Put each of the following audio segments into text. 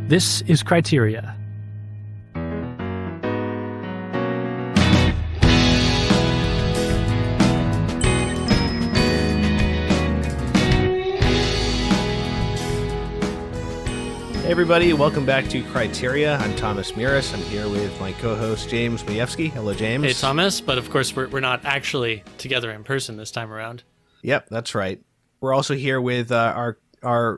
This is Criteria. Hey everybody, welcome back to Criteria. I'm Thomas Miras. I'm here with my co-host James Majewski. Hello, James. Hey, Thomas. But of course, we're not actually together in person this time around. Yep, that's right. We're also here with our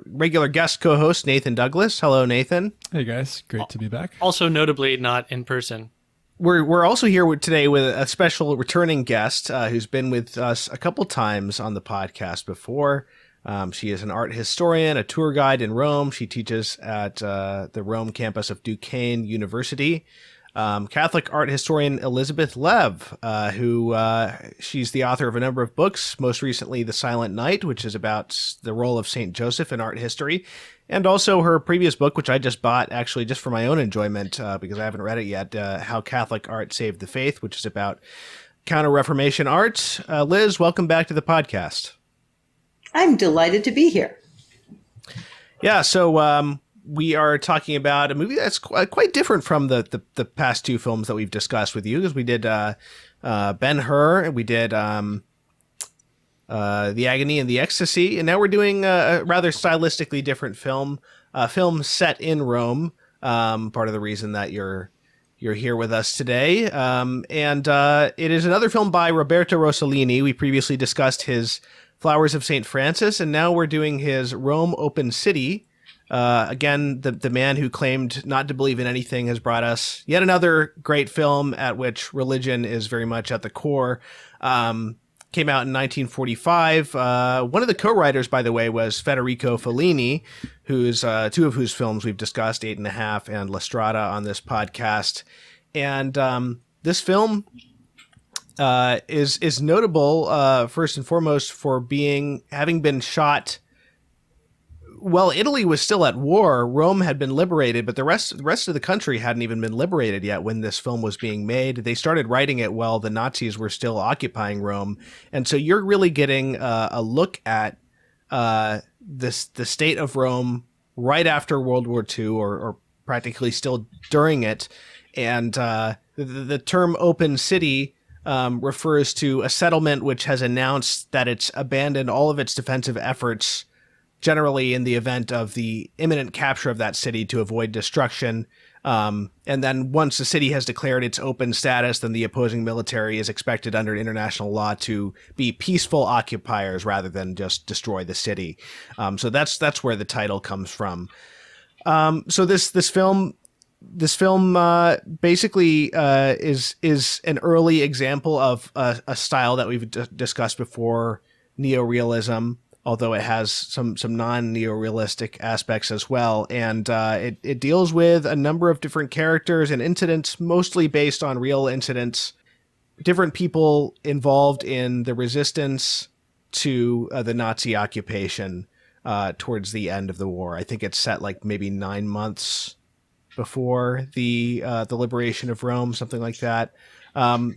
regular guest co-host Nathan Douglas. Hello, Nathan. Hey guys, great to be back. Also, notably not in person. We're also here today with a special returning guest who's been with us a couple times on the podcast before. She is an art historian, a tour guide in Rome. She teaches at the Rome campus of Duquesne University. Catholic art historian Elizabeth Lev, who she's the author of a number of books, most recently The Silent Night, which is about the role of St. Joseph in art history, and also her previous book, which I just bought actually just for my own enjoyment because I haven't read it yet, How Catholic Art Saved the Faith, which is about Counter-Reformation art. Liz, welcome back to the podcast. I'm delighted to be here. Yeah, so we are talking about a movie that's quite different from the past two films that we've discussed with you, because we did Ben-Hur, and we did The Agony and the Ecstasy, and now we're doing a rather stylistically different film, a film set in Rome, part of the reason that you're here with us today. And it is another film by Roberto Rossellini. We previously discussed his Flowers of St. Francis, and now we're doing his Rome Open City. Again, the man who claimed not to believe in anything has brought us yet another great film at which religion is very much at the core. Came out in 1945. One of the co-writers, by the way, was Federico Fellini, who's two of whose films we've discussed, 8.5 and La Strada, on this podcast. And this film is notable first and foremost for having been shot while Italy was still at war. Rome had been liberated, but the rest of the country hadn't even been liberated yet when this film was being made. They started writing it while the Nazis were still occupying Rome, and so you're really getting a look at the state of Rome right after World War II, or practically still during it. And the term "open city" refers to a settlement which has announced that it's abandoned all of its defensive efforts, generally in the event of the imminent capture of that city, to avoid destruction. And then once the city has declared its open status, then the opposing military is expected under international law to be peaceful occupiers rather than just destroy the city. So that's where the title comes from. So this film basically is an early example of a style that we've discussed before, Neo-realism, although it has some non-neo-realistic aspects as well. And it deals with a number of different characters and incidents, mostly based on real incidents, different people involved in the resistance to the Nazi occupation towards the end of the war. I think it's set like maybe 9 months before the liberation of Rome, something like that.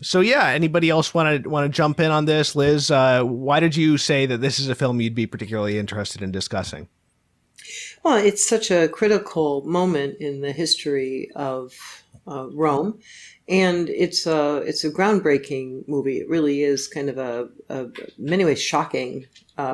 So yeah, anybody else want to jump in on this? Liz, why did you say that this is a film you'd be particularly interested in discussing? Well, it's such a critical moment in the history of Rome, and it's a groundbreaking movie. It really is kind of a many ways shocking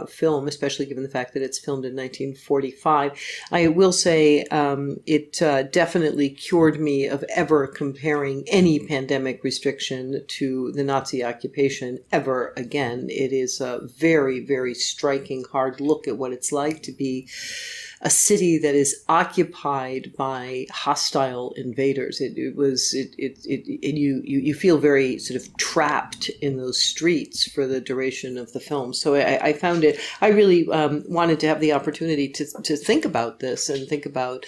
film, especially given the fact that it's filmed in 1945. I will say it definitely cured me of ever comparing any pandemic restriction to the Nazi occupation ever again. It is a very, very striking, hard look at what it's like to be a city that is occupied by hostile invaders. You feel very sort of trapped in those streets for the duration of the film. So I found it, I really wanted to have the opportunity to think about this and think about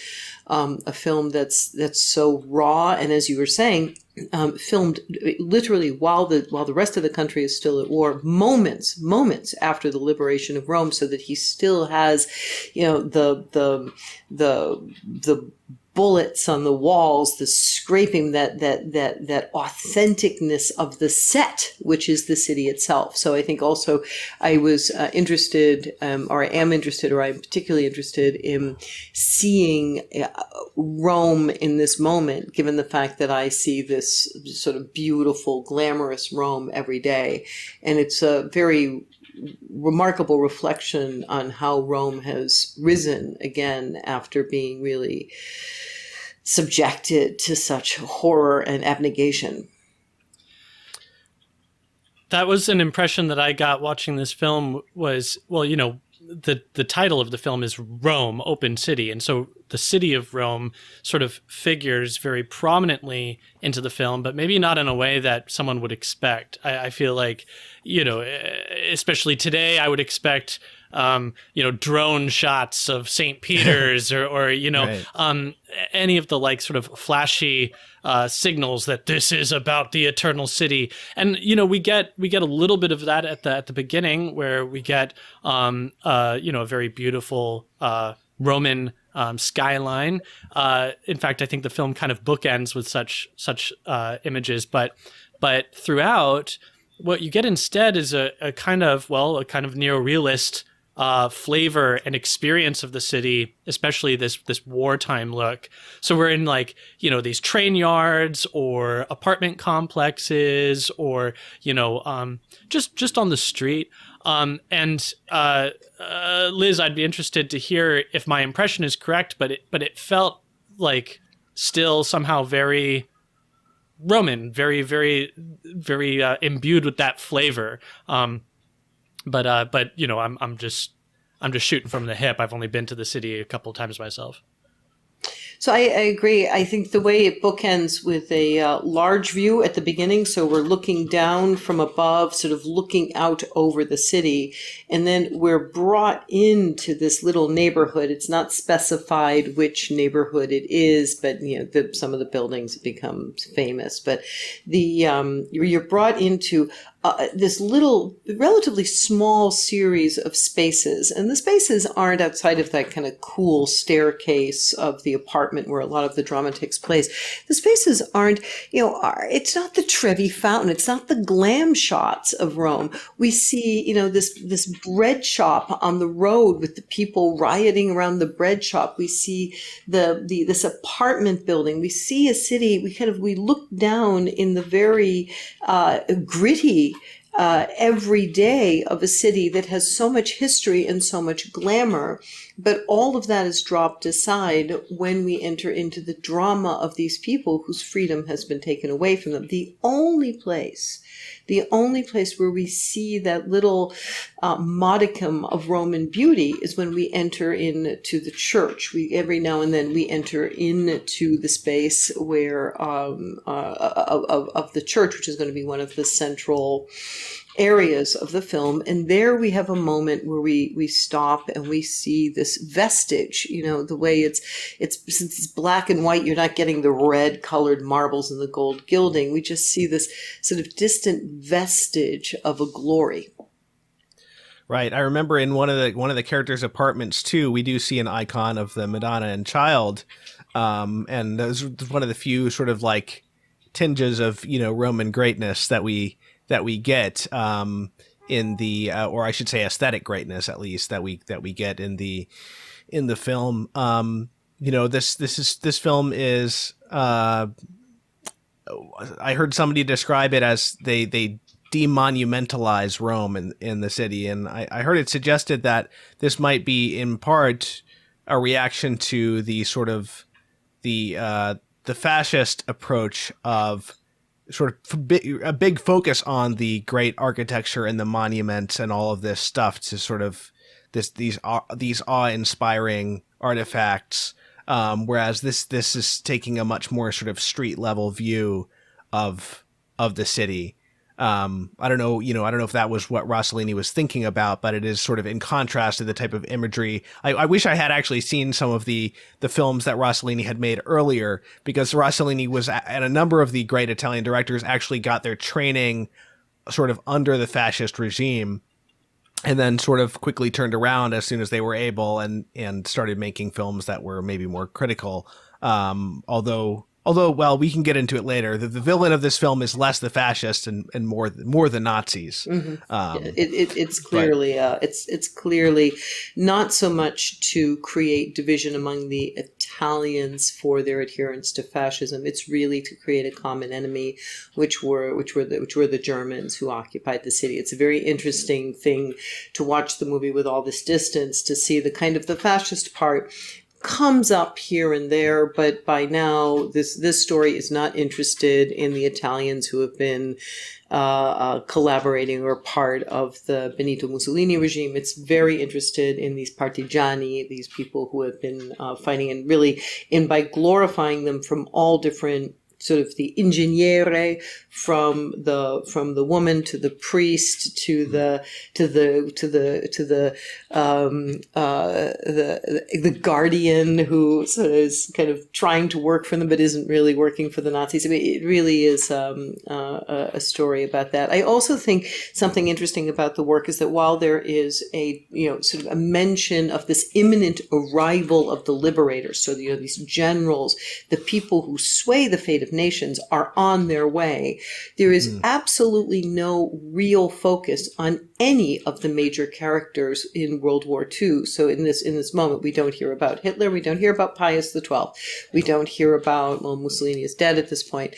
a film that's so raw. And as you were saying, filmed literally while the rest of the country is still at war, moments after the liberation of Rome, so that he still has, the bullets on the walls, the scraping, that authenticness of the set, which is the city itself. So I think also I was interested, or I am interested, or I'm particularly interested in seeing Rome in this moment, given the fact that I see this sort of beautiful, glamorous Rome every day. And it's a very remarkable reflection on how Rome has risen again after being really subjected to such horror and abnegation. That was an impression that I got watching this film was, well, you know, the title of the film is Rome, Open City. And so the city of Rome sort of figures very prominently into the film, but maybe not in a way that someone would expect. I feel like, you know, especially today, I would expect, you know, drone shots of St. Peter's or you know, right. Any of the like sort of flashy signals that this is about the eternal city. And, you know, we get a little bit of that at the beginning, where we get, you know, a very beautiful Roman skyline. In fact, I think the film kind of bookends with such images, but throughout, what you get instead is a kind of neo-realist flavor and experience of the city, especially this wartime look. So we're in, like, you know, these train yards or apartment complexes, or, you know, just on the street. And Liz, I'd be interested to hear if my impression is correct, but it felt like still somehow very Roman, very, very, very imbued with that flavor. But you know, I'm just shooting from the hip. I've only been to the city a couple of times myself. So I agree. I think the way it bookends with a large view at the beginning, so we're looking down from above, sort of looking out over the city, and then we're brought into this little neighborhood. It's not specified which neighborhood it is, but, you know, some of the buildings have become famous. But you're brought into this little, relatively small series of spaces. And the spaces aren't outside of that kind of cool staircase of the apartment where a lot of the drama takes place. The spaces aren't, you know, it's not the Trevi Fountain. It's not the glam shots of Rome. We see, you know, this bread shop on the road with the people rioting around the bread shop. We see this apartment building. We see a city. We look down in the very gritty every day of a city that has so much history and so much glamour. But all of that is dropped aside when we enter into the drama of these people whose freedom has been taken away from them. The only place where we see that little modicum of Roman beauty is when we enter into the church. Every now and then we enter into the space where of the church, which is going to be one of the central areas of the film. And there we have a moment where we stop and we see this vestige, you know, the way it's since it's black and white, you're not getting the red colored marbles and the gold gilding. We just see this sort of distant vestige of a glory. Right. I remember in one of the characters' apartments too, we do see an icon of the Madonna and Child. And that was one of the few sort of like tinges of, you know, Roman greatness that we get in the or I should say aesthetic greatness, at least that we get in the film. You know, this film is I heard somebody describe it as they demonumentalize Rome in the city, and I heard it suggested that this might be in part a reaction to the sort of the fascist approach of sort of a big focus on the great architecture and the monuments and all of this stuff to sort of these awe-inspiring artifacts, whereas this is taking a much more sort of street level view of the city. I don't know if that was what Rossellini was thinking about, but it is sort of in contrast to the type of imagery. I wish I had actually seen some of the films that Rossellini had made earlier, because Rossellini was, and a number of the great Italian directors actually got their training sort of under the fascist regime, and then sort of quickly turned around as soon as they were able and started making films that were maybe more critical Although, well, we can get into it later. The villain of this film is less the fascists and more the Nazis. It's clearly it's clearly not so much to create division among the Italians for their adherence to fascism. It's really to create a common enemy, which were the Germans who occupied the city. It's a very interesting thing to watch the movie with all this distance, to see the kind of the fascist part comes up here and there, but by now this story is not interested in the Italians who have been collaborating or part of the Benito Mussolini regime. It's very interested in these partigiani, these people who have been fighting, and really by glorifying them from all different sort of the ingegnere, from the woman to the priest to the guardian who sort of is kind of trying to work for them but isn't really working for the Nazis. I mean, it really is a story about that. I also think something interesting about the work is that while there is a sort of a mention of this imminent arrival of the liberators, so these generals, the people who sway the fate of nations, are on their way, there is absolutely no real focus on any of the major characters in World War II. So in this moment, we don't hear about Hitler, we don't hear about Pius XII, we don't hear about, well, Mussolini is dead at this point.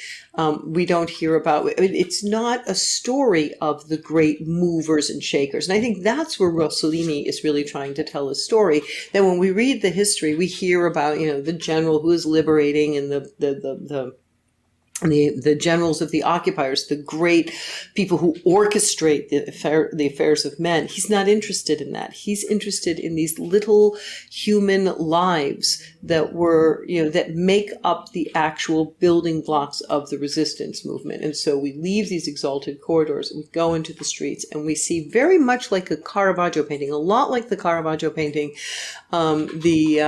We don't hear about, it's not a story of the great movers and shakers. And I think that's where Rossellini is really trying to tell a story, that when we read the history, we hear about, the general who is liberating and the generals of the occupiers, the great people who orchestrate the affairs of men. He's not interested in that. He's interested in these little human lives that that make up the actual building blocks of the resistance movement. And so we leave these exalted corridors, we go into the streets, and we see, very much like a Caravaggio painting, a lot like the Caravaggio painting, the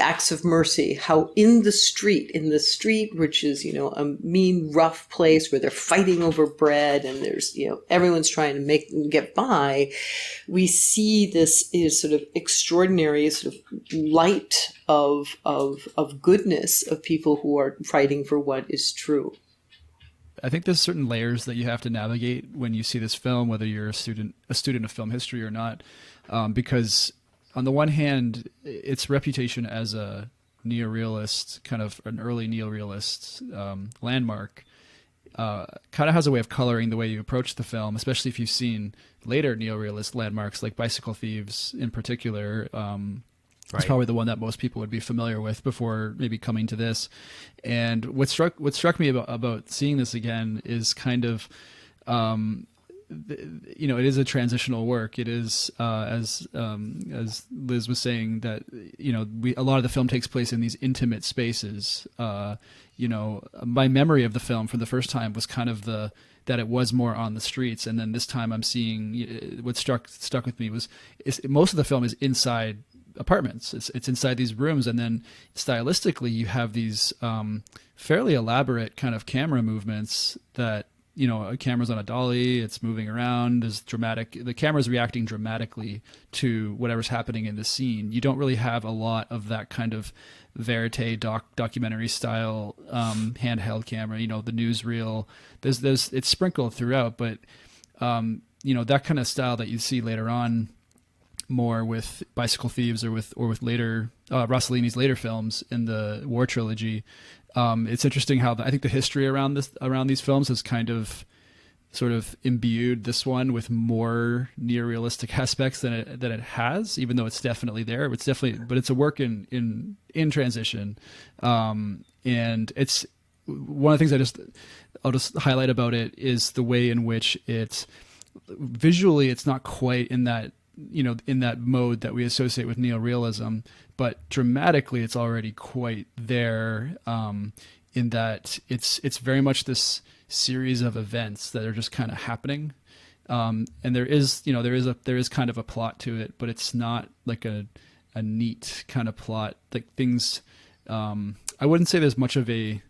acts of mercy, how in the street, which is, a mean, rough place where they're fighting over bread and there's, everyone's trying to get by, we see this is sort of extraordinary sort of light of goodness of people who are fighting for what is true. I think there's certain layers that you have to navigate when you see this film, whether you're a student of film history or not, because on the one hand, its reputation as a neo-realist, kind of an early neo-realist landmark, kind of has a way of coloring the way you approach the film, especially if you've seen later neo-realist landmarks like Bicycle Thieves in particular. It's probably the one that most people would be familiar with before maybe coming to this. And what struck me about seeing this again is kind of, it is a transitional work. It is, as Liz was saying, that, a lot of the film takes place in these intimate spaces. My memory of the film from the first time was kind of that it was more on the streets. And then this time I'm seeing what stuck with me was most of the film is inside apartments. It's inside these rooms. And then stylistically, you have these fairly elaborate kind of camera movements that, a camera's on a dolly, it's moving around, there's the camera's reacting dramatically to whatever's happening in the scene. You don't really have a lot of that kind of verite documentary style handheld camera, the newsreel. It's sprinkled throughout, but that kind of style that you see later on more with Bicycle Thieves or with later Rossellini's later films in the War trilogy. It's interesting how I think the history around these films has kind of sort of imbued this one with more neo-realistic aspects than it has, even though it's definitely there. But it's a work in transition. And it's one of the things I'll just highlight about it is the way in which it's visually, it's not quite in that mode that we associate with neo-realism, but dramatically it's already quite there, in that it's very much this series of events that are just kind of happening. And there is kind of a plot to it, but it's not like a neat kind of plot. Like things, I wouldn't say there's much of there's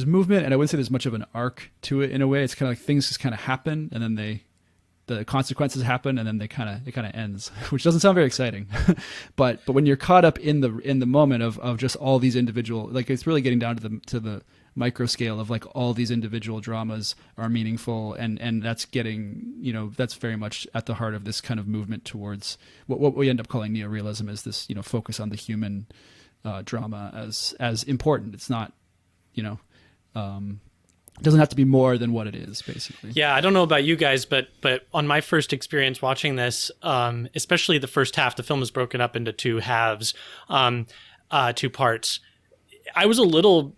movement, and I wouldn't say there's much of an arc to it in a way. It's kind of like things just kind of happen and then they the consequences happen, and then it kind of ends, which doesn't sound very exciting. but when you're caught up in the moment of just all these individual, like it's really getting down to the micro scale of like all these individual dramas are meaningful, and that's getting, that's very much at the heart of this kind of movement towards what we end up calling neo-realism, is this, focus on the human drama as important. It's not, it doesn't have to be more than what it is, basically. Yeah, I don't know about you guys, but on my first experience watching this, especially the first half, the film is broken up into two halves, two parts. I was a little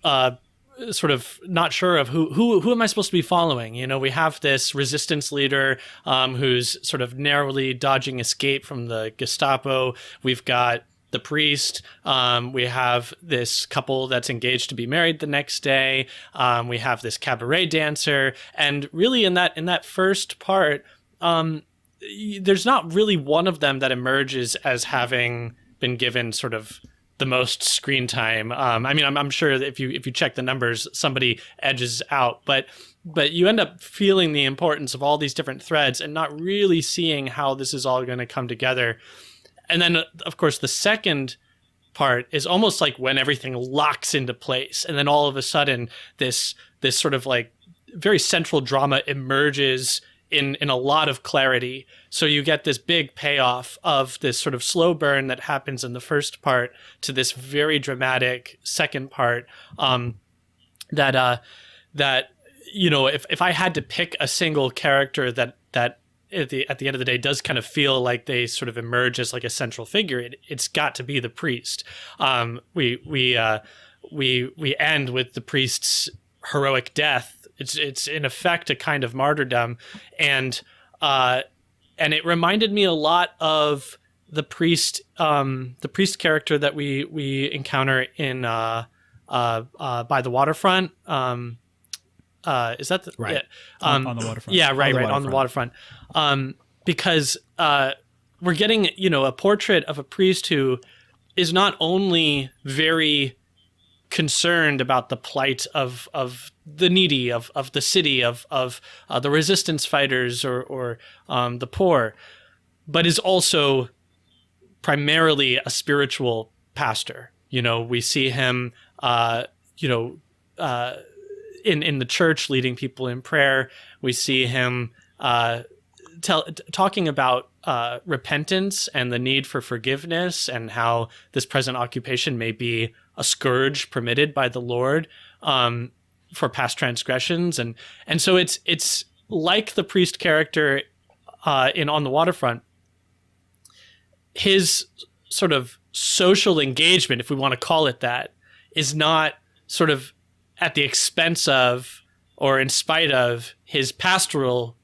sort of not sure of who am I supposed to be following. We have this resistance leader who's sort of narrowly dodging escape from the Gestapo. We've got the priest. We have this couple that's engaged to be married the next day. We have this cabaret dancer, and really in that first part, there's not really one of them that emerges as having been given sort of the most screen time. I mean, I'm sure that if you check the numbers, somebody edges out, but you end up feeling the importance of all these different threads and not really seeing how this is all going to come together. And then, of course, the second part is almost like when everything locks into place, and then all of a sudden, this sort of like very central drama emerges in a lot of clarity. So you get this big payoff of this sort of slow burn that happens in the first part to this very dramatic second part. That if I had to pick a single character that at the end of the day does kind of feel like they sort of emerge as like a central figure, it's got to be the priest. We end with the priest's heroic death. It's in effect a kind of martyrdom, and it reminded me a lot of the priest character that we encounter in By the Waterfront. Is that right? Yeah. On the waterfront. Yeah, right, on the waterfront. Because we're getting, a portrait of a priest who is not only very concerned about the plight of the needy, of the city, of the resistance fighters or the poor, but is also primarily a spiritual pastor. We see him, in the church leading people in prayer. We see him talking about repentance and the need for forgiveness, and how this present occupation may be a scourge permitted by the Lord for past transgressions, and so it's like the priest character in On the Waterfront. His sort of social engagement, if we want to call it that, is not sort of at the expense of or in spite of his pastoral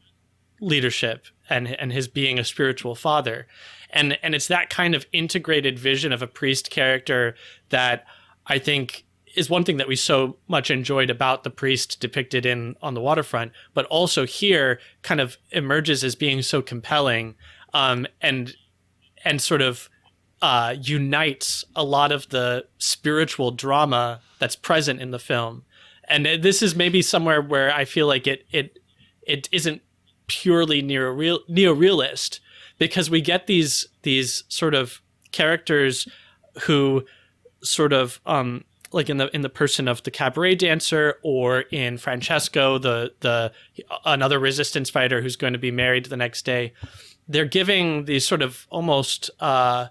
leadership and his being a spiritual father. And it's that kind of integrated vision of a priest character that I think is one thing that we so much enjoyed about the priest depicted in On the Waterfront, but also here kind of emerges as being so compelling, and sort of unites a lot of the spiritual drama that's present in the film. And this is maybe somewhere where I feel like it isn't purely neo-realist, because we get these sort of characters who sort of like in the person of the cabaret dancer, or in Francesco, the another resistance fighter who's going to be married the next day. They're giving these sort of almost they're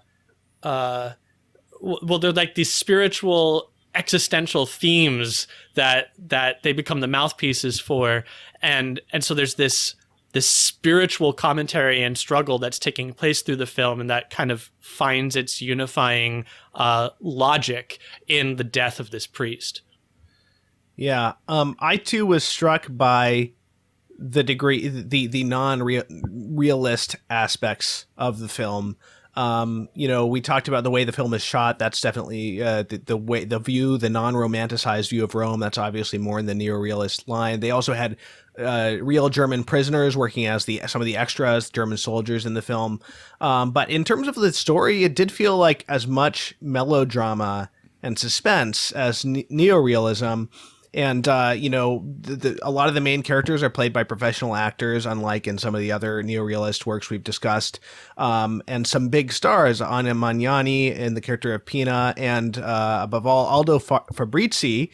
like these spiritual existential themes that they become the mouthpieces for, and so there's this spiritual commentary and struggle that's taking place through the film, and that kind of finds its unifying logic in the death of this priest. Yeah, I too was struck by the degree, the non-realist aspects of the film. We talked about the way the film is shot. That's definitely the way, the view, the non-romanticized view of Rome. That's obviously more in the neo-realist line. They also had real German prisoners working as some of the extras, German soldiers in the film. But in terms of the story, it did feel like as much melodrama and suspense as neo-realism. And a lot of the main characters are played by professional actors, unlike in some of the other neo-realist works we've discussed. And some big stars, Anna Magnani in the character of Pina, and above all, Aldo Fabrizi,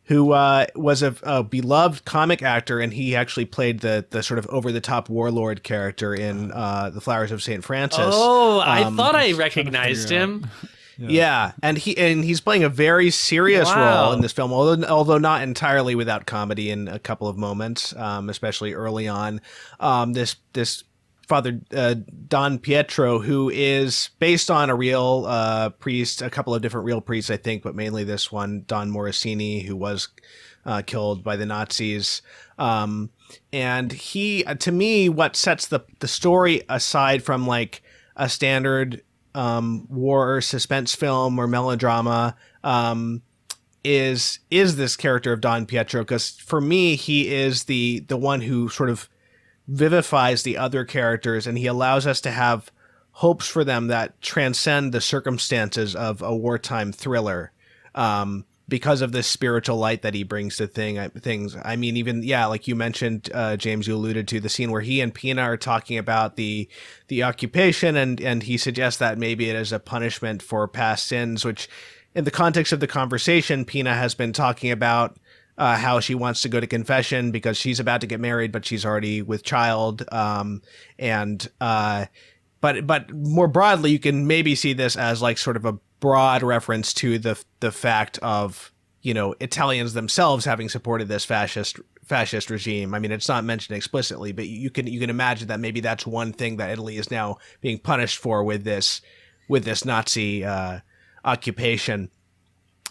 who was a beloved comic actor, and he actually played the sort of over-the-top warlord character in The Flowers of St. Francis. Oh, I thought I recognized him. Yeah, and he's playing a very serious role in this film, although not entirely without comedy in a couple of moments, especially early on. This Father Don Pietro, who is based on a real priest, a couple of different real priests, I think, but mainly this one, Don Morosini, who was killed by the Nazis. And he, to me, what sets the story aside from like a standard war or suspense film or melodrama is this character of Don Pietro, because for me he is the one who sort of vivifies the other characters, and he allows us to have hopes for them that transcend the circumstances of a wartime thriller, because of this spiritual light that he brings to things. I mean, even, like you mentioned, James, you alluded to the scene where he and Pina are talking about the occupation, and he suggests that maybe it is a punishment for past sins, which in the context of the conversation, Pina has been talking about how she wants to go to confession because she's about to get married, but she's already with child. But more broadly, you can maybe see this as like sort of a broad reference to the fact of, Italians themselves having supported this fascist regime. I mean, it's not mentioned explicitly, but you can imagine that maybe that's one thing that Italy is now being punished for with this Nazi occupation.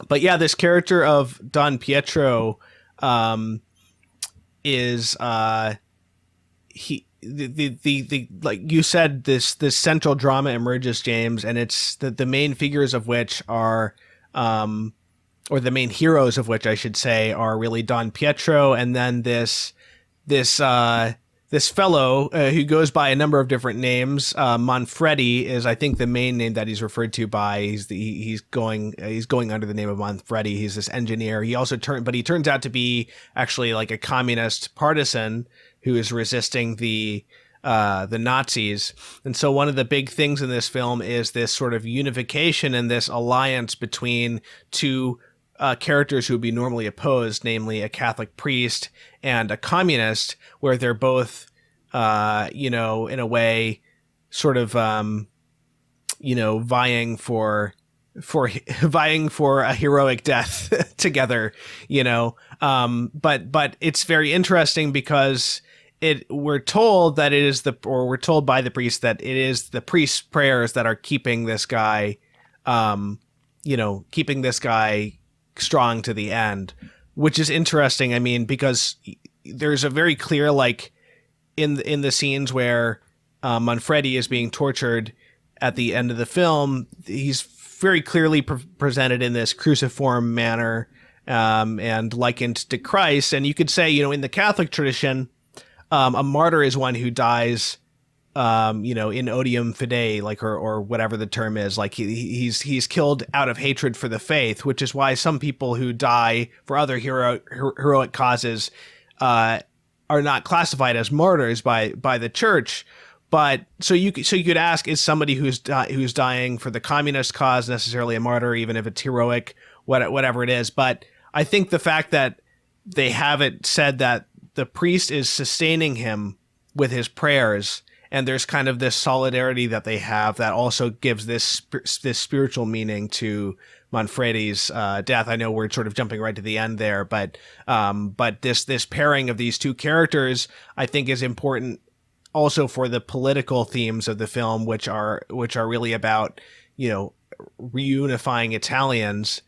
But yeah, this character of Don Pietro is like you said, this central drama emerges, James, and it's the main figures of which are or the main heroes of which I should say are really Don Pietro, and then this fellow who goes by a number of different names. Manfredi is, I think, the main name that he's referred to by. He's going under the name of Manfredi. He's this engineer. He turns out to be actually like a communist partisan who is resisting the Nazis. And so one of the big things in this film is this sort of unification and this alliance between two characters who would be normally opposed, namely a Catholic priest and a communist, where they're both, in a way, sort of, vying for a heroic death together, but it's very interesting because we're told by the priest that it is the priest's prayers that are keeping this guy, strong to the end, which is interesting. I mean, because there's a very clear, like in the scenes where Manfredi is being tortured at the end of the film, he's very clearly presented in this cruciform manner, and likened to Christ. And you could say, in the Catholic tradition, a martyr is one who dies, in odium fidei, like, or whatever the term is, like he's killed out of hatred for the faith, which is why some people who die for other heroic causes are not classified as martyrs by the church. But so you could ask, is somebody who's dying for the communist cause necessarily a martyr, even if it's heroic, whatever it is? But I think the fact that they have it said that the priest is sustaining him with his prayers, and there's kind of this solidarity that they have that also gives this spiritual meaning to Manfredi's death. I know we're sort of jumping right to the end there, but this pairing of these two characters, I think, is important also for the political themes of the film, which are really about, reunifying Italians.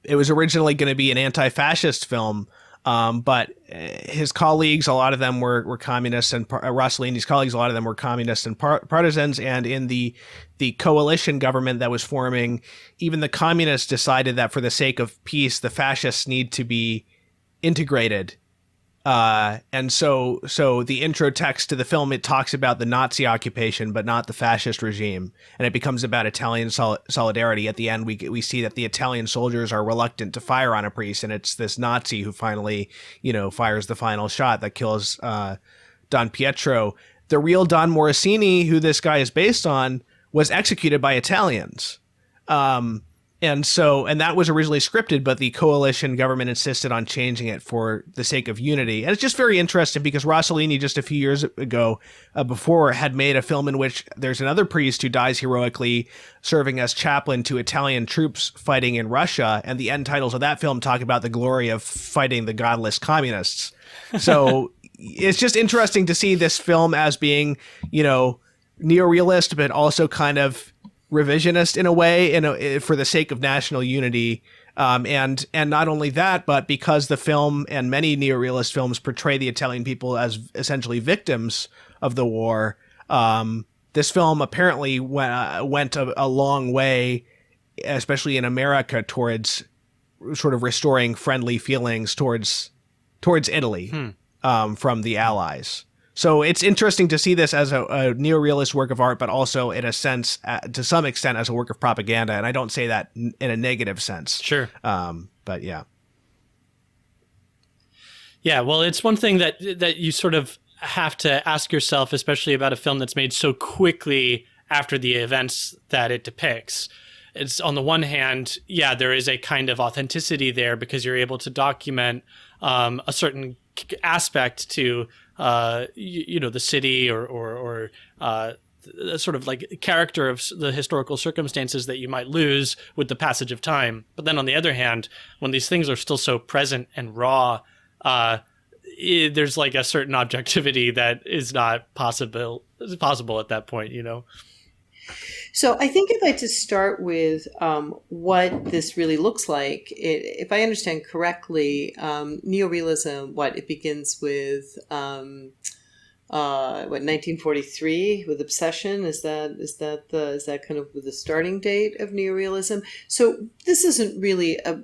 It was originally going to be an anti-fascist film, but his colleagues, a lot of them were communists, and Rossellini's colleagues, a lot of them were communists and partisans. And in the coalition government that was forming, even the communists decided that for the sake of peace, the fascists need to be integrated And so the intro text to the film, it talks about the Nazi occupation, but not the fascist regime. And it becomes about Italian solidarity. At the end, we see that the Italian soldiers are reluctant to fire on a priest. And it's this Nazi who finally, fires the final shot that kills Don Pietro. The real Don Morosini, who this guy is based on, was executed by Italians. And that was originally scripted, but the coalition government insisted on changing it for the sake of unity. And it's just very interesting because Rossellini just a few years ago before had made a film in which there's another priest who dies heroically serving as chaplain to Italian troops fighting in Russia. And the end titles of that film talk about the glory of fighting the godless communists. So it's just interesting to see this film as being, neo-realist, but also kind of revisionist in a way, for the sake of national unity, and not only that, but because the film and many neo-realist films portray the Italian people as essentially victims of the war. This film apparently went a long way, especially in America, towards sort of restoring friendly feelings towards Italy from the Allies. So it's interesting to see this as a neo-realist work of art, but also in a sense, to some extent, as a work of propaganda. And I don't say that in a negative sense. Sure. But yeah. Yeah, well, it's one thing that you sort of have to ask yourself, especially about a film that's made so quickly after the events that it depicts. It's on the one hand, yeah, there is a kind of authenticity there because you're able to document a certain aspect to the city or sort of like character of the historical circumstances that you might lose with the passage of time. But then on the other hand, when these things are still so present and raw, there's like a certain objectivity that is not possible at that point, So I think I'd like to start with what this really looks like. If I understand correctly, neo-realism, it begins with 1943 with Obsession? Is that kind of the starting date of neo-realism? So this isn't really a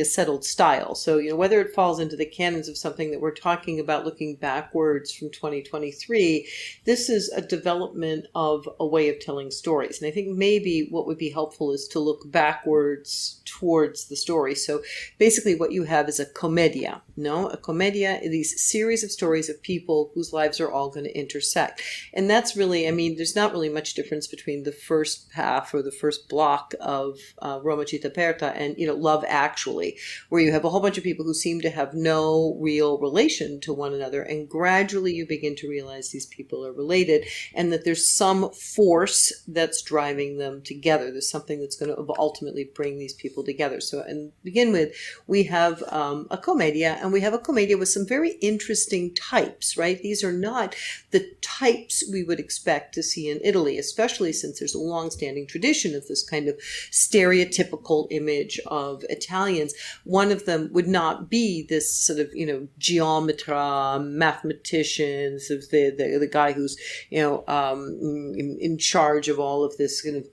settled style. So, whether it falls into the canons of something that we're talking about looking backwards from 2023, this is a development of a way of telling stories. And I think maybe what would be helpful is to look backwards towards the story. So basically what you have is a commedia, a commedia, these series of stories of people whose lives are all going to intersect. And that's really, there's not really much difference between the first half or the first block of Roma Città Aperta and, Love Actually, where you have a whole bunch of people who seem to have no real relation to one another. And gradually you begin to realize these people are related and that there's some force that's driving them together. There's something that's going to ultimately bring these people together. So, and begin with, we have a commedia, and we have a commedia with some very interesting types, right? These are not the types we would expect to see in Italy, especially since there's a long-standing tradition of this kind of stereotypical image of Italians. One of them would not be this sort of, geometra, mathematicians, of the guy who's, in charge of all of this kind of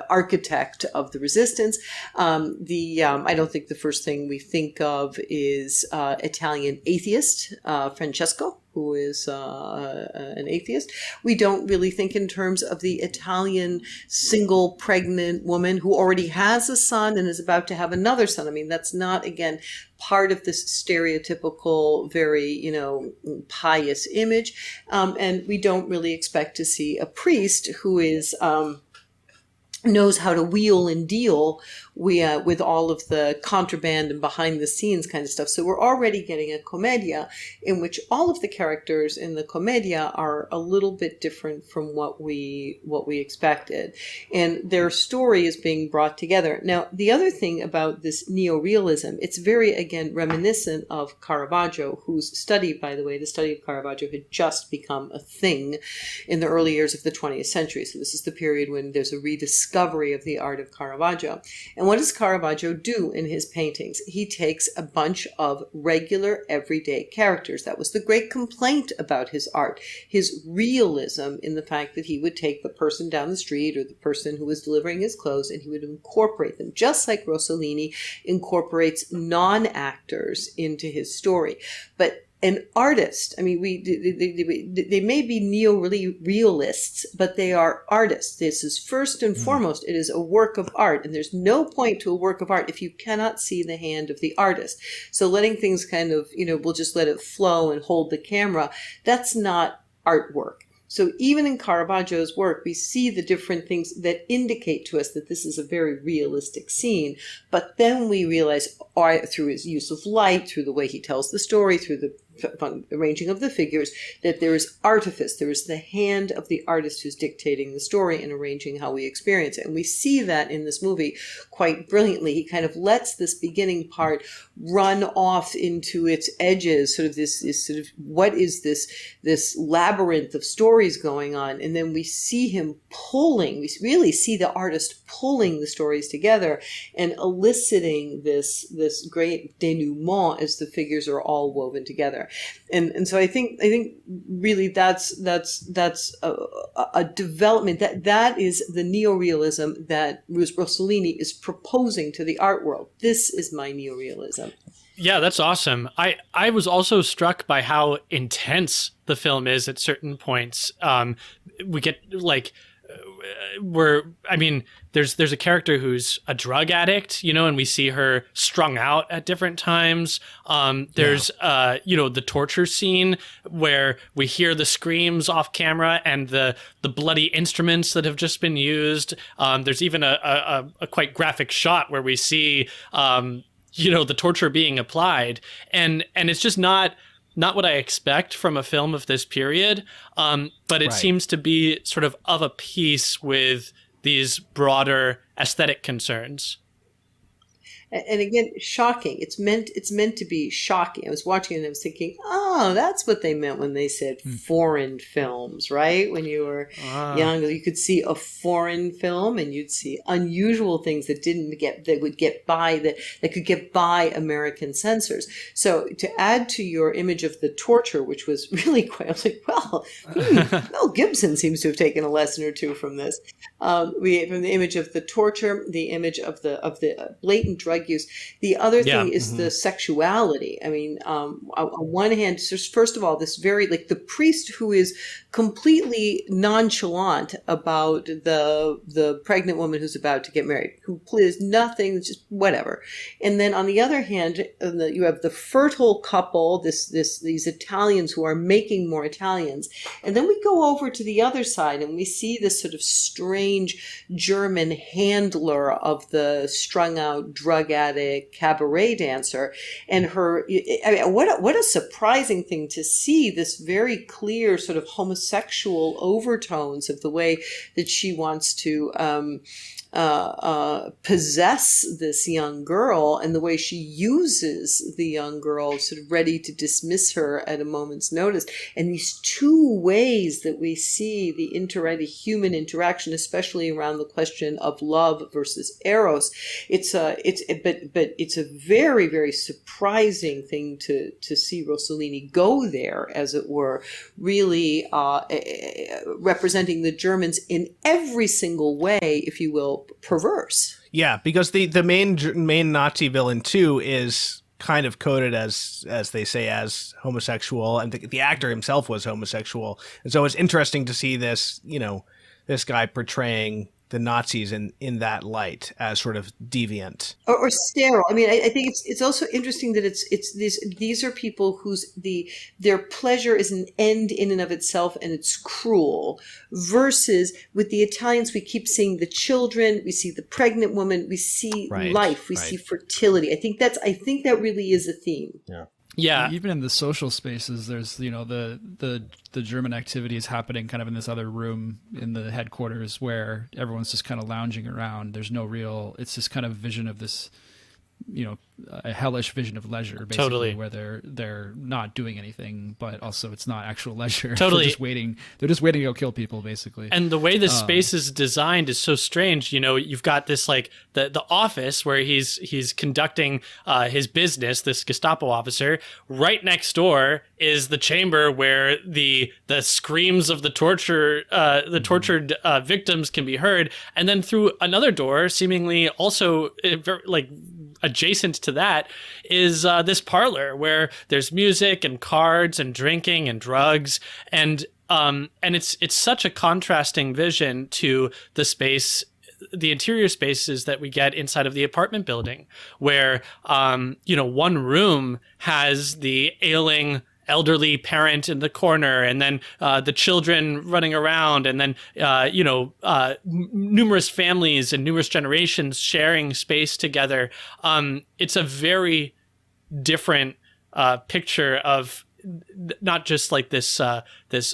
architect of the resistance. I don't think the first thing we think of is Italian atheist, Francesco, who is an atheist. We don't really think in terms of the Italian single pregnant woman who already has a son and is about to have another son. That's not, again, part of this stereotypical, very, pious image. And we don't really expect to see a priest who is knows how to wheel and deal with all of the contraband and behind the scenes kind of stuff. So we're already getting a commedia in which all of the characters in the commedia are a little bit different from what we expected. And their story is being brought together. Now, the other thing about this neo-realism, it's very, again, reminiscent of Caravaggio, whose study, by the way, the study of Caravaggio had just become a thing in the early years of the 20th century. So this is the period when there's a rediscovery of the art of Caravaggio. And And what does Caravaggio do in his paintings? He takes a bunch of regular, everyday characters. That was the great complaint about his art, his realism in the fact that he would take the person down the street or the person who was delivering his clothes, and he would incorporate them, just like Rossellini incorporates non-actors into his story. But an artist, I mean, they may be neo-realists, but they are artists. This is first and foremost, it is a work of art. And there's no point to a work of art if you cannot see the hand of the artist. So letting things kind of, we'll just let it flow and hold the camera, that's not artwork. So even in Caravaggio's work, we see the different things that indicate to us that this is a very realistic scene. But then we realize, through his use of light, through the way he tells the story, through the arranging of the figures, that there is artifice. There is the hand of the artist who's dictating the story and arranging how we experience it. And we see that in this movie quite brilliantly. He kind of lets this beginning part run off into its edges, sort of this sort of, what is this labyrinth of stories going on? And then we see him pulling, we really see the artist pulling the stories together and eliciting this great denouement as the figures are all woven together. And so I think really that's a development that is the neorealism that Rossellini is proposing to the art world. This is my neorealism. Yeah, that's awesome. I was also struck by how intense the film is at certain points. We get there's a character who's a drug addict, and we see her strung out at different times. There's the torture scene where we hear the screams off camera and the bloody instruments that have just been used. There's even a quite graphic shot where we see the torture being applied, and it's just not what I expect from a film of this period, but it seems to be sort of a piece with these broader aesthetic concerns. And again, shocking. It's meant to be shocking. I was watching it and I was thinking, oh, that's what they meant when they said foreign films, right? When you were young, you could see a foreign film and you'd see unusual things that could get by American censors. So to add to your image of the torture, which was really quite, I was like, well, Mel Gibson seems to have taken a lesson or two from this. From the image of the torture, the image of the blatant drug use. The other thing is the sexuality. I mean, on one hand, first of all, this very, the priest who is completely nonchalant about the pregnant woman who's about to get married, who is nothing, just whatever. And then on the other hand, you have the fertile couple, these Italians who are making more Italians. And then we go over to the other side and we see this sort of strange German handler of the strung out drug addict cabaret dancer, and her. I mean, what a surprising thing to see, this very clear sort of homosexual overtones of the way that she wants to possess this young girl, and the way she uses the young girl, sort of ready to dismiss her at a moment's notice. And these two ways that we see the human interaction, especially around the question of love versus eros, it's a very, very surprising thing to see Rossellini go there, as it were, really representing the Germans in every single way, if you will, perverse. Yeah, because the main Nazi villain too is kind of coded as they say, as homosexual, and the actor himself was homosexual, and so it's interesting to see this this guy portraying the Nazis in that light as sort of deviant or sterile. I mean, I think it's also interesting that it's these are people their pleasure is an end in and of itself, and it's cruel. Versus with the Italians, we keep seeing the children, we see the pregnant woman, we see life, we see fertility. I think that really is a theme. Yeah. Yeah. Even in the social spaces, there's, the German activity is happening kind of in this other room in the headquarters where everyone's just kind of lounging around. There's no real, it's this kind of vision of this a hellish vision of leisure, basically, Totally. where they're not doing anything, but also it's not actual leisure. Totally. They're just waiting to go kill people, basically. And the way this space is designed is so strange. You've got this like the office where he's conducting his business, this Gestapo officer. Right next door is the chamber where the screams of the tortured victims can be heard, and then through another door, seemingly also like adjacent to that, is this parlor where there's music and cards and drinking and drugs, and it's such a contrasting vision to the interior spaces that we get inside of the apartment building, where one room has the ailing elderly parent in the corner, and then the children running around, and then numerous families and numerous generations sharing space together. It's a very different picture of not just like this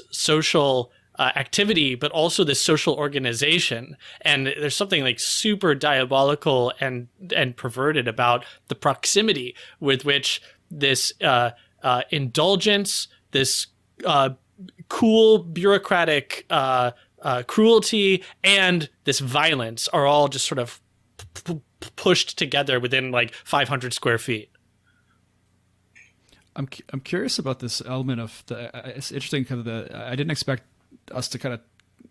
social activity, but also this social organization. And there's something like super diabolical and perverted about the proximity with which this indulgence, this cool bureaucratic cruelty, and this violence are all just sort of pushed together within like 500 square feet. I'm curious about this element of it's interesting because I didn't expect us to kind of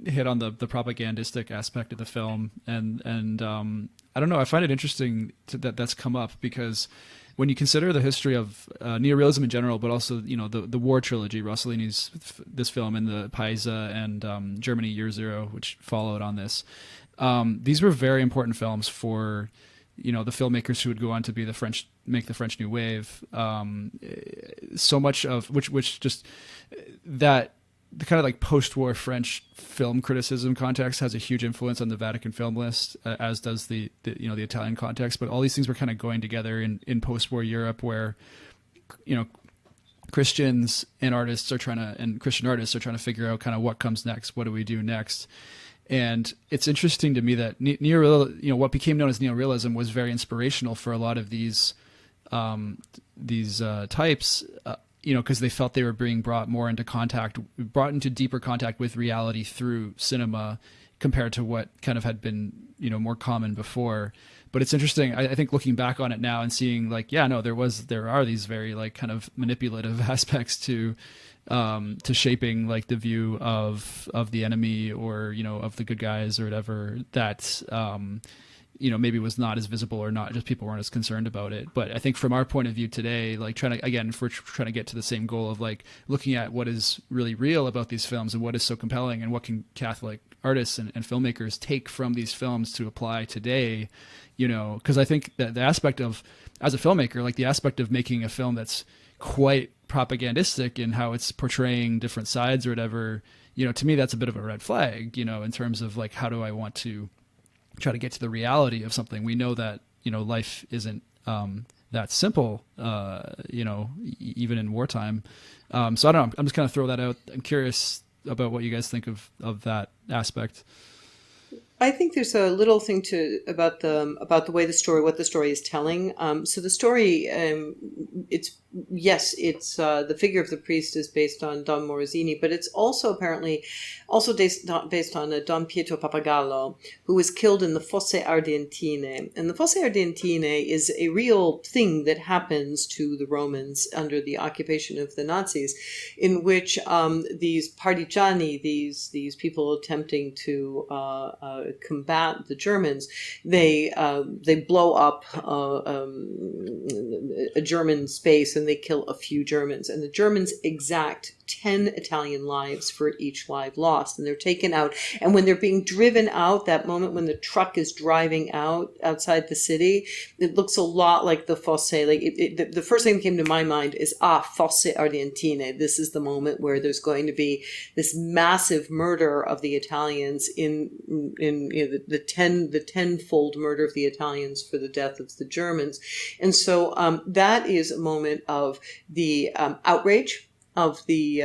hit on the propagandistic aspect of the film, and I don't know, I find it interesting that's come up, because when you consider the history of neo-realism in general, but also the war trilogy, Rossellini's this film, and the Paisa and Germany Year Zero, which followed on this, these were very important films for the filmmakers who would go on to be make the French New Wave. So much of which just that the kind of like post-war French film criticism context has a huge influence on the Vatican film list, as does the Italian context. But all these things were kind of going together in post-war Europe, where Christians and Christian artists are trying to figure out kind of what comes next, what do we do next. And it's interesting to me that what became known as neo-realism was very inspirational for a lot of these types, because they felt they were being brought into deeper contact with reality through cinema, compared to what kind of had been more common before. But it's interesting, I think, looking back on it now and seeing like, there are these very like kind of manipulative aspects to shaping like the view of the enemy, or of the good guys or whatever, that maybe was not as visible, or not just people weren't as concerned about it. But I think from our point of view today, like if we're trying to get to the same goal of like looking at what is really real about these films and what is so compelling, and what can Catholic artists and filmmakers take from these films to apply today, because I think that the aspect of, as a filmmaker, like the aspect of making a film that's quite propagandistic in how it's portraying different sides or whatever, to me that's a bit of a red flag, in terms of like, how do I want to try to get to the reality of something? We know that life isn't that simple, even in wartime. So I don't know, I'm just kind of throw that out. I'm curious about what you guys think of that aspect. I think there's a little thing about the way what the story is telling. So the story, it's the figure of the priest is based on Don Morosini, but it's also apparently based on Don Pietro Pappagallo, who was killed in the Fosse Ardeatine. And the Fosse Ardeatine is a real thing that happens to the Romans under the occupation of the Nazis, in which these partigiani, these people attempting to combat the Germans, they blow up a German space, and they kill a few Germans, and the Germans exact 10 Italian lives for each life lost, and they're taken out. And when they're being driven out, that moment when the truck is driving outside the city, it looks a lot like the Fosse. Like the first thing that came to my mind is Fosse Ardeatine. This is the moment where there's going to be this massive murder of the Italians in the tenfold murder of the Italians for the death of the Germans. And so that is a moment of the outrage of the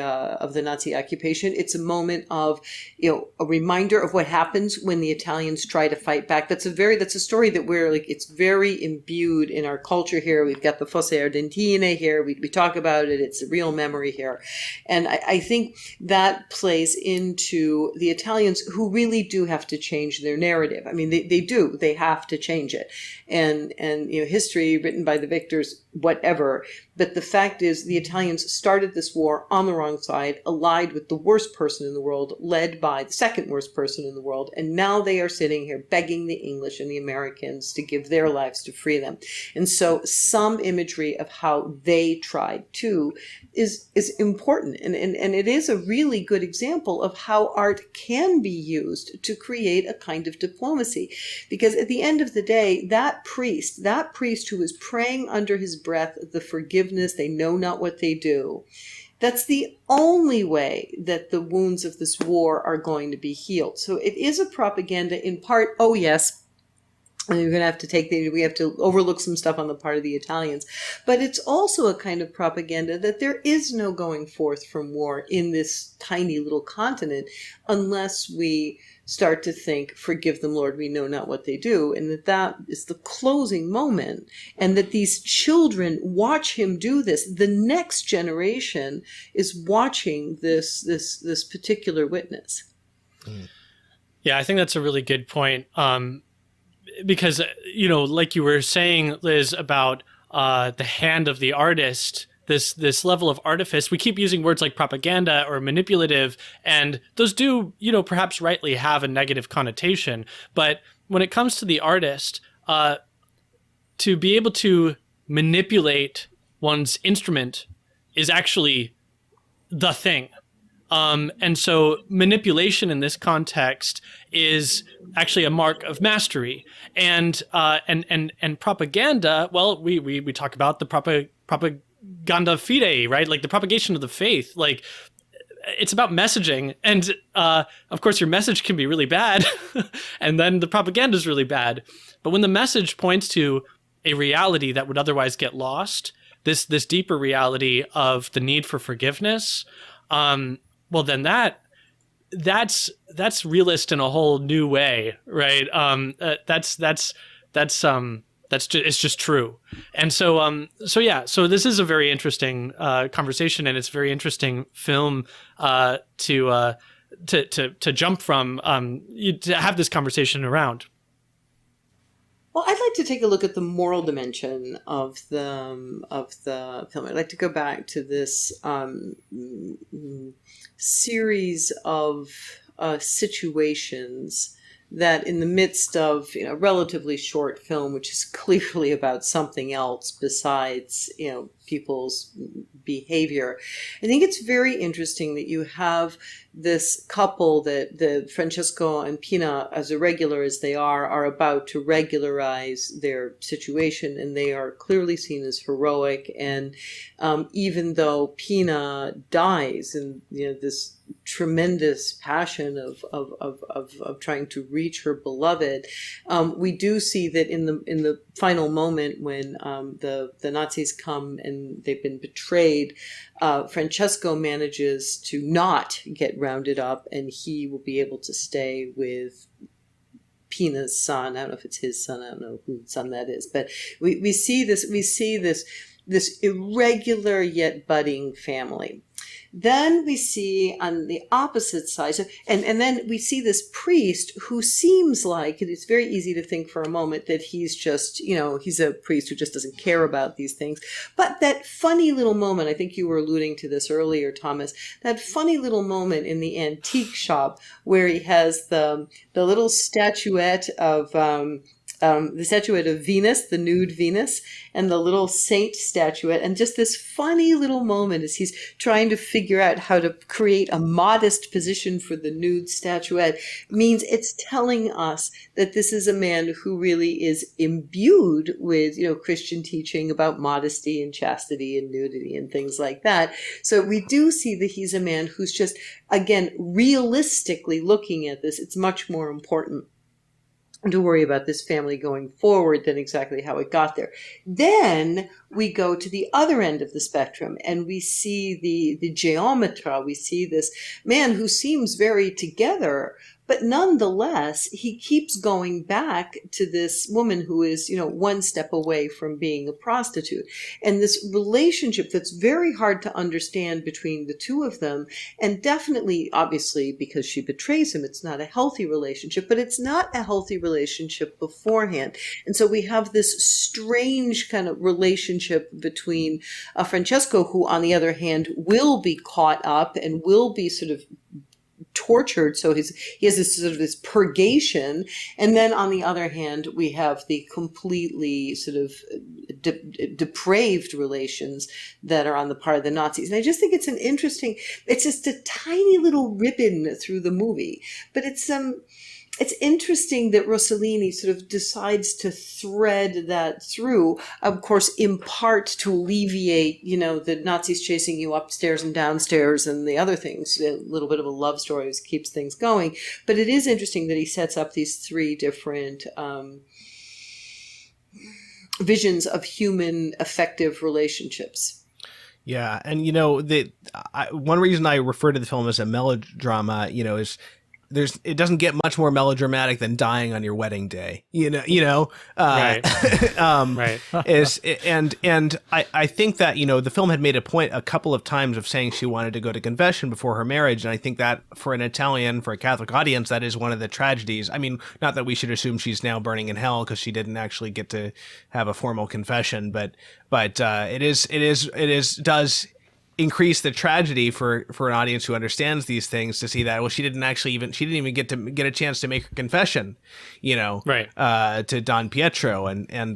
Nazi occupation. It's a moment of, a reminder of what happens when the Italians try to fight back. That's a story that we're like, it's very imbued in our culture here. We've got the Fosse Ardentine here. We talk about it. It's a real memory here. And I think that plays into the Italians, who really do have to change their narrative. I mean, they do. They have to change it. And history written by the victors, whatever. But the fact is, the Italians started this war on the wrong side, allied with the worst person in the world, led by the second worst person in the world. And now they are sitting here begging the English and the Americans to give their lives to free them. And so some imagery of how they tried to is important. And it is a really good example of how art can be used to create a kind of diplomacy. Because at the end of the day, that priest who is praying under his breath, the forgiveness, they know not what they do, that's the only way that the wounds of this war are going to be healed. So it is a propaganda in part. Oh, yes. And we have to overlook some stuff on the part of the Italians. But it's also a kind of propaganda that there is no going forth from war in this tiny little continent unless we start to think, forgive them, Lord, we know not what they do. And that is the closing moment. And that these children watch him do this. The next generation is watching this particular witness. Yeah, I think that's a really good point. Because, like you were saying, Liz, about the hand of the artist, this level of artifice, we keep using words like propaganda or manipulative, and those do, perhaps rightly have a negative connotation. But when it comes to the artist, to be able to manipulate one's instrument is actually the thing. And so manipulation in this context is actually a mark of mastery, and propaganda. Well, we talk about the propaganda fide, right? Like the propagation of the faith. Like it's about messaging, and of course your message can be really bad, and then the propaganda is really bad. But when the message points to a reality that would otherwise get lost, this deeper reality of the need for forgiveness. Well, then that's realist in a whole new way, right? It's just true. And so this is a very interesting conversation, and it's a very interesting film to jump from, to have this conversation around. Well, I'd like to take a look at the moral dimension of the film. I'd like to go back to this series of situations that, in the midst of a relatively short film, which is clearly about something else besides people's behavior, I think it's very interesting that you have this couple, that the Francesco and Pina, as irregular as they are about to regularize their situation, and they are clearly seen as heroic. And even though Pina dies in this tremendous passion of trying to reach her beloved, we do see that in the final moment when the Nazis come and they've been betrayed, Francesco manages to not get rounded up, and he will be able to stay with Pina's son. I don't know if it's his son. I don't know whose son that is, but we see this irregular yet budding family. Then we see on the opposite side, and then we see this priest who seems like, it's very easy to think for a moment that he's just, he's a priest who just doesn't care about these things. But that funny little moment, I think you were alluding to this earlier, Thomas, that funny little moment in the antique shop where he has the little statuette of Venus, the nude Venus, and the little saint statuette, and just this funny little moment as he's trying to figure out how to create a modest position for the nude statuette, means it's telling us that this is a man who really is imbued with, Christian teaching about modesty and chastity and nudity and things like that. So we do see that he's a man who's just, again, realistically looking at this, it's much more important. to worry about this family going forward than exactly how it got there. Then we go to the other end of the spectrum and we see the geometra. We see this man who seems very together, but nonetheless, he keeps going back to this woman who is, one step away from being a prostitute. And this relationship that's very hard to understand between the two of them. And definitely, obviously, because she betrays him, it's not a healthy relationship, but it's not a healthy relationship beforehand. And so we have this strange kind of relationship between Francesco, who, on the other hand, will be caught up and will be sort of tortured, so he has this sort of this purgation, and then on the other hand we have the completely sort of depraved relations that are on the part of the Nazis. And I just think it's just a tiny little ribbon through the movie, but it's interesting that Rossellini sort of decides to thread that through, of course, in part to alleviate, the Nazis chasing you upstairs and downstairs and the other things, a little bit of a love story keeps things going. But it is interesting that he sets up these three different visions of human affective relationships. Yeah, and one reason I refer to the film as a melodrama, is it doesn't get much more melodramatic than dying on your wedding day, Right. Right. and I think that, the film had made a point a couple of times of saying she wanted to go to confession before her marriage. And I think that for a Catholic audience, that is one of the tragedies. I mean, not that we should assume she's now burning in hell because she didn't actually get to have a formal confession, but it does increase the tragedy for an audience who understands these things to see that, well, she didn't even get a chance to make her confession, Right. To Don Pietro. And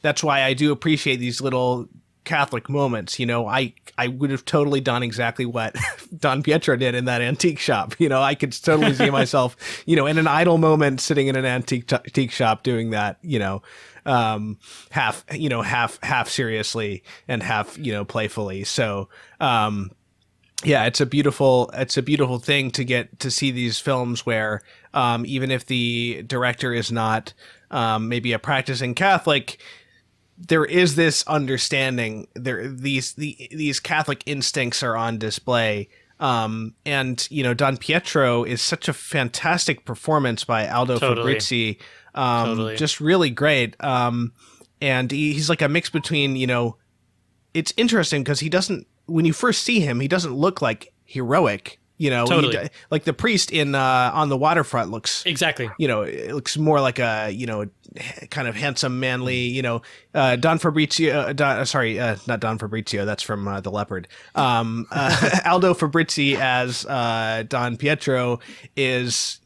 that's why I do appreciate these little Catholic moments. I would have totally done exactly what Don Pietro did in that antique shop. I could totally see myself, in an idle moment sitting in an antique shop doing that, half seriously and half, playfully. So, yeah, it's a beautiful thing to get to see these films where, even if the director is not, maybe a practicing Catholic, there is this understanding these Catholic instincts are on display. And Don Pietro is such a fantastic performance by Aldo Fabrizi. Totally. Just really great. And he's like a mix between, it's interesting because when you first see him, he doesn't look like heroic, Totally. like the priest in On the Waterfront looks Exactly. it looks more like a, kind of handsome, manly, Don Fabrizio, not Don Fabrizio, that's from The Leopard. Aldo Fabrizi as Don Pietro is,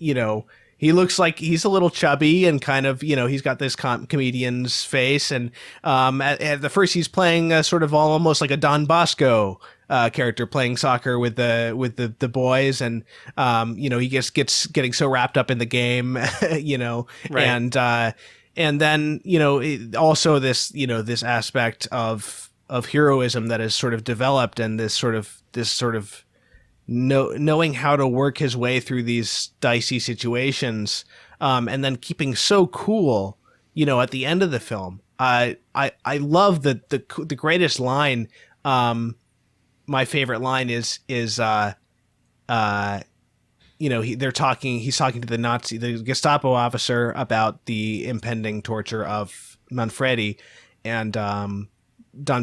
he looks like he's a little chubby and kind of, he's got this comedian's face. And at the first, he's playing sort of almost like a Don Bosco character playing soccer with the boys. And, he just gets getting so wrapped up in the game, Right. and then, also this aspect of heroism that is sort of developed, and this sort of knowing how to work his way through these dicey situations, and then keeping so cool, at the end of the film. I love the greatest line. My favorite line is he's talking to the Gestapo officer about the impending torture of Manfredi, and Don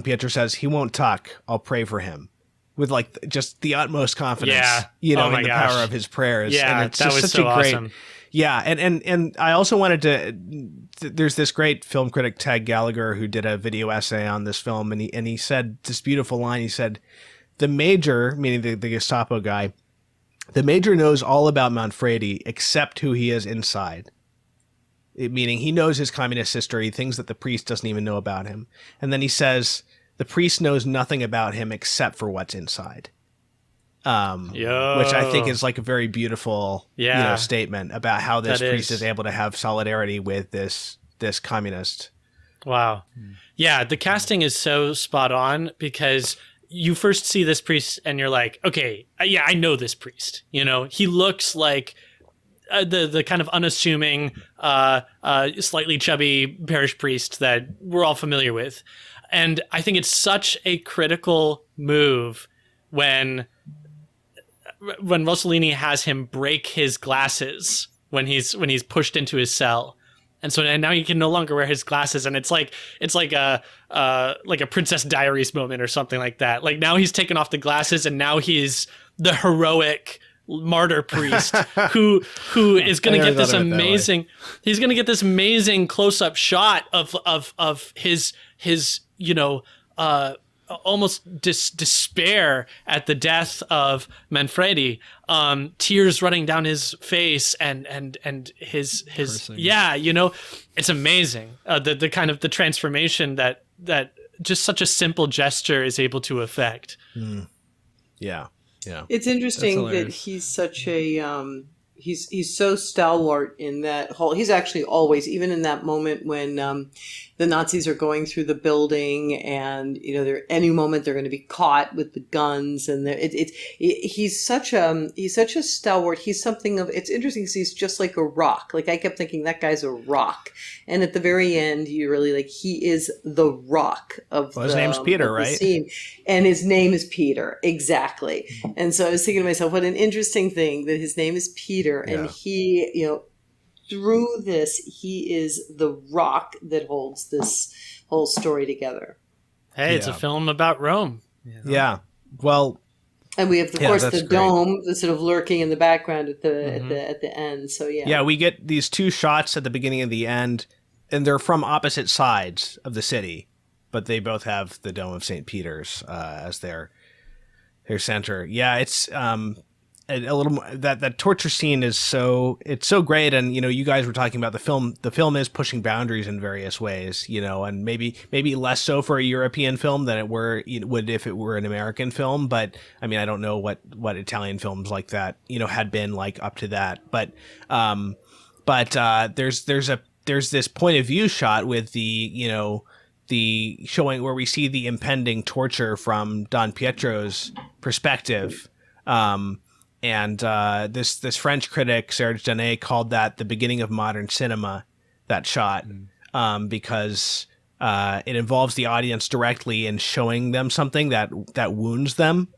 Pietro says, "He won't talk. I'll pray for him." With like just the utmost confidence, in the power of his prayers. Yeah, and it's that just was such so a great, awesome. Yeah, and I also wanted to. There's this great film critic, Tag Gallagher, who did a video essay on this film, and he said this beautiful line. He said, "The major," meaning the Gestapo guy, "the major knows all about Manfredi except who he is inside." Meaning he knows his communist history, things that the priest doesn't even know about him. And then he says, the priest knows nothing about him except for what's inside. Which I think is like a very beautiful statement about how this priest is able to have solidarity with this communist. Wow. Yeah, the casting is so spot on because you first see this priest and you're like, okay, yeah, I know this priest. He looks like the kind of unassuming, slightly chubby parish priest that we're all familiar with. And I think it's such a critical move when Rossellini has him break his glasses when he's pushed into his cell. And now he can no longer wear his glasses, and it's like a Princess Diaries moment or something like that. Like, now he's taken off the glasses, and now he's the heroic martyr priest who is going to get this amazing. He's going to get this amazing close up shot of his almost despair at the death of Manfredi, tears running down his face, and his Cursing. It's amazing, the kind of the transformation that just such a simple gesture is able to affect. Yeah. It's interesting that he's such a he's so stalwart in that whole. He's actually always, even in that moment when the Nazis are going through the building, and they're any moment they're going to be caught with the guns, and he's such a stalwart. He's something of. It's interesting because he's just like a rock. Like, I kept thinking that guy's a rock, and at the very end, you really like he is the rock of. Well, his name's Peter, right? Scene. And his name is Peter, exactly. And so I was thinking to myself, what an interesting thing that his name is Peter, and he, through this, he is the rock that holds this whole story together. Hey, it's a film about Rome. Yeah. Well, and we have, of course, the great dome that's sort of lurking in the background at the end. So yeah, we get these two shots at the beginning and the end, and they're from opposite sides of the city, but they both have the Dome of St. Peter's as their center. Yeah, it's a little more, that torture scene is so great, and you guys were talking about the film. The film is pushing boundaries in various ways, and maybe less so for a European film than it would if it were an American film. But I mean, I don't know what Italian films like that had been like up to that. But there's this point of view shot with the showing where we see the impending torture from Don Pietro's perspective. And this French critic, Serge Danet, called that the beginning of modern cinema, that shot, because it involves the audience directly in showing them something that wounds them,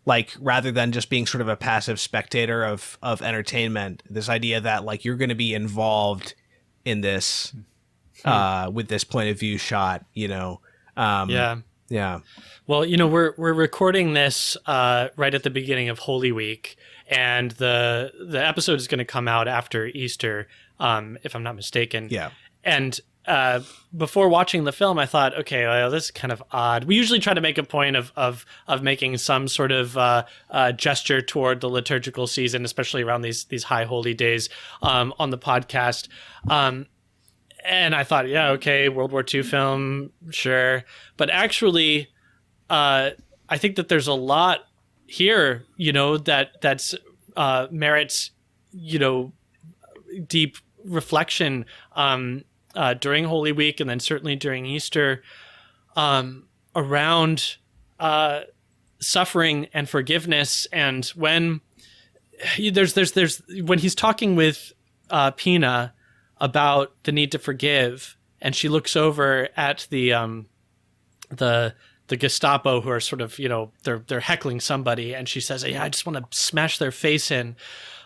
like, rather than just being sort of a passive spectator of entertainment. This idea that, like, you're going to be involved in this with this point of view shot, Yeah. Well, we're recording this right at the beginning of Holy Week, and the episode is going to come out after Easter, if I'm not mistaken. Yeah. And before watching the film, I thought, okay, well, this is kind of odd. We usually try to make a point of making some sort of gesture toward the liturgical season, especially around these high holy days on the podcast. And I thought, yeah, okay, World War II film, sure. But actually, I think that there's a lot here, that's merits, deep reflection during Holy Week, and then certainly during Easter, around suffering and forgiveness. And when when he's talking with Pina about the need to forgive, and she looks over at the Gestapo, who are sort of, they're heckling somebody, and she says, "Yeah, I just want to smash their face in."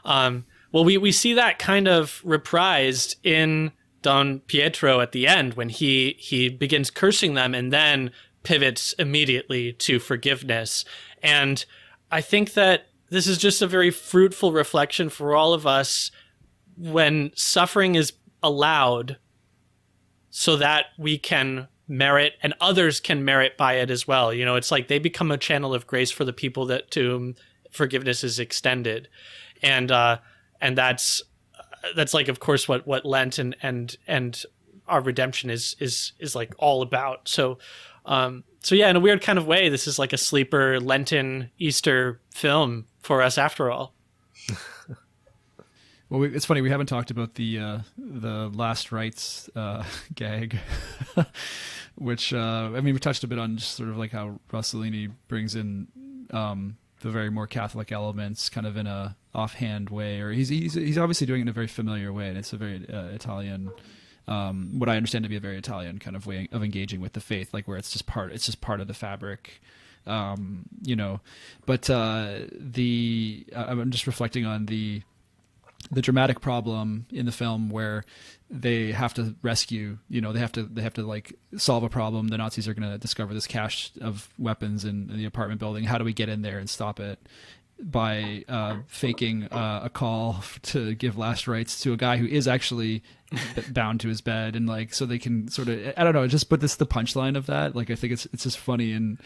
Well, we see that kind of reprised in Don Pietro at the end, when he begins cursing them and then pivots immediately to forgiveness. And I think that this is just a very fruitful reflection for all of us, when suffering is allowed so that we can merit and others can merit by it as well. It's like they become a channel of grace for the people to whom forgiveness is extended. And that's like, of course, what Lent and our redemption is like all about. So yeah, in a weird kind of way, this is like a sleeper Lenten Easter film for us after all. Well, it's funny, we haven't talked about the last rites gag, which we touched a bit on, just sort of like how Rossellini brings in very more Catholic elements kind of in a offhand way, or he's obviously doing it in a very familiar way, and it's a very Italian, what I understand to be a very Italian kind of way of engaging with the faith, like where it's just part of the fabric, you know. But I'm just reflecting on the dramatic problem in the film where they have to rescue, you know, they have to like solve a problem. The Nazis are going to discover this cache of weapons in the apartment building. How do we get in there and stop it? By faking a call to give last rites to a guy who is actually bound to his bed, and like, so they can sort of, I don't know, just put this the punchline of that. Like, I think it's just funny, and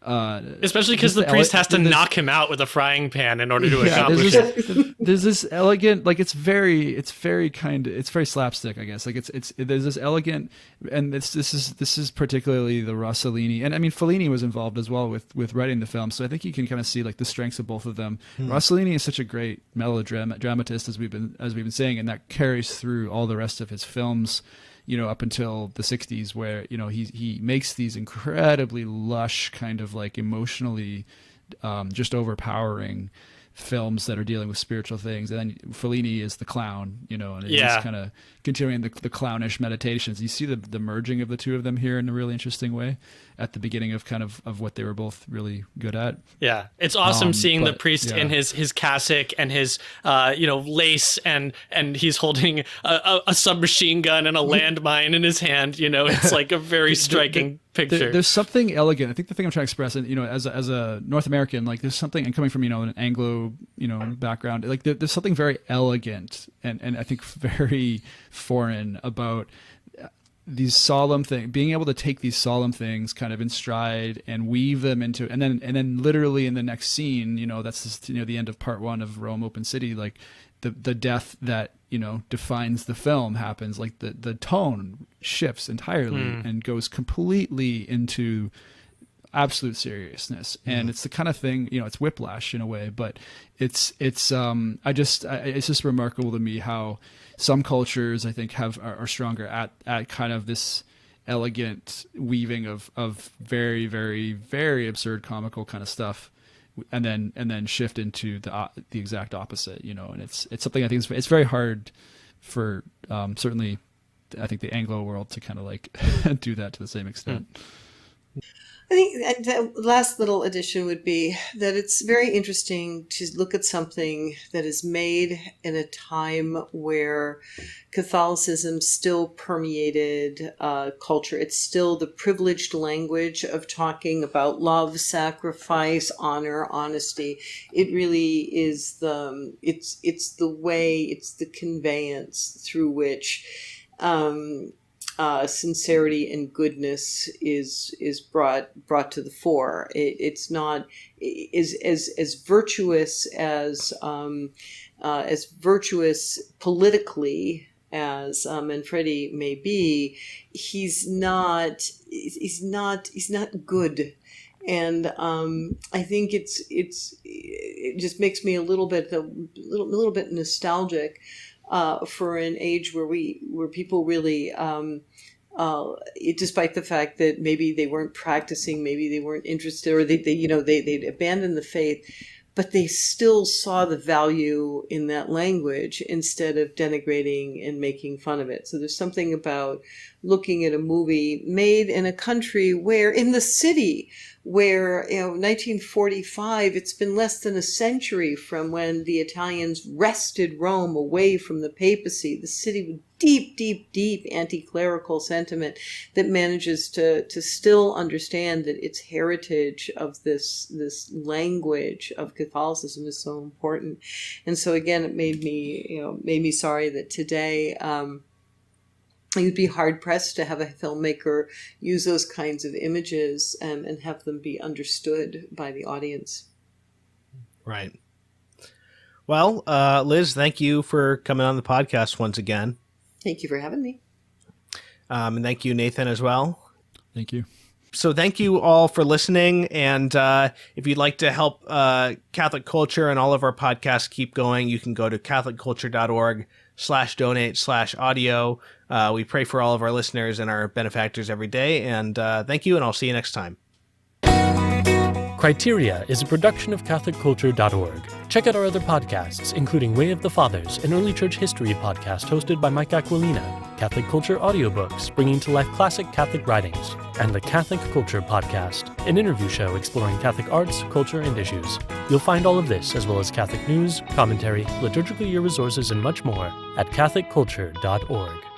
especially because the priest has to knock him out with a frying pan in order to accomplish it. There's this elegant, like, it's very slapstick, I guess. Like there's this elegant, and this is particularly the Rossellini, and I mean Fellini was involved as well with writing the film, so I think you can kind of see like the strengths of both of them. Rossellini is such a great melodramatist, as we've been saying, and that carries through all the rest of his films, you know, up until the 60s, where, you know, he makes these incredibly lush, kind of like emotionally just overpowering films that are dealing with spiritual things. And then Fellini is the clown, you know, and he's kind of continuing the clownish meditations. You see the merging of the two of them here in a really interesting way at the beginning of kind of what they were both really good at. Yeah, it's awesome seeing the priest in his cassock and his you know, lace, and he's holding a submachine gun and a landmine in his hand. You know, it's like a very striking picture. There's something elegant. I think the thing I'm trying to express, and, you know, as a North American, like, there's something, and coming from, you know, an Anglo, you know, background, like there's something very elegant and I think very foreign about these solemn things, being able to take these solemn things kind of in stride and weave them into, and then literally in the next scene, you know, that's just, you know, the end of part 1 of Rome Open City, like the death that, you know, defines the film happens, like the tone shifts entirely and goes completely into absolute seriousness. And it's the kind of thing, you know, it's whiplash in a way, but it's just remarkable to me how some cultures, I think, are stronger at kind of this elegant weaving of very, very, very absurd comical kind of stuff, and then shift into the exact opposite, you know. And it's something I think it's very hard for certainly I think the Anglo world to kind of like do that to the same extent. I think the last little addition would be that it's very interesting to look at something that is made in a time where Catholicism still permeated culture. It's still the privileged language of talking about love, sacrifice, honor, honesty. It really is it's the way, it's the conveyance through which sincerity and goodness is brought to the fore. It's not as virtuous as virtuous politically as Manfredi may be. He's not good. And I think it just makes me a little bit nostalgic for an age where people really, despite the fact that maybe they weren't practicing, maybe they weren't interested, or they'd abandoned the faith, but they still saw the value in that language instead of denigrating and making fun of it. So there's something about looking at a movie made in a country where, in the city, where, 1945, it's been less than a century from when the Italians wrested Rome away from the papacy, the city with deep, deep, deep anti-clerical sentiment that manages to still understand that its heritage of this language of Catholicism is so important. And so again, it made me sorry that today, you'd be hard-pressed to have a filmmaker use those kinds of images and have them be understood by the audience. Right. Well, Liz, thank you for coming on the podcast once again. Thank you for having me. And thank you, Nathan, as well. Thank you. So thank you all for listening. And if you'd like to help Catholic culture and all of our podcasts keep going, you can go to catholicculture.org/donate/audio. We pray for all of our listeners and our benefactors every day. And thank you, and I'll see you next time. Criteria is a production of CatholicCulture.org. Check out our other podcasts, including Way of the Fathers, an early church history podcast hosted by Mike Aquilina, Catholic Culture audiobooks bringing to life classic Catholic writings, and the Catholic Culture Podcast, an interview show exploring Catholic arts, culture, and issues. You'll find all of this, as well as Catholic news, commentary, liturgical year resources, and much more at CatholicCulture.org.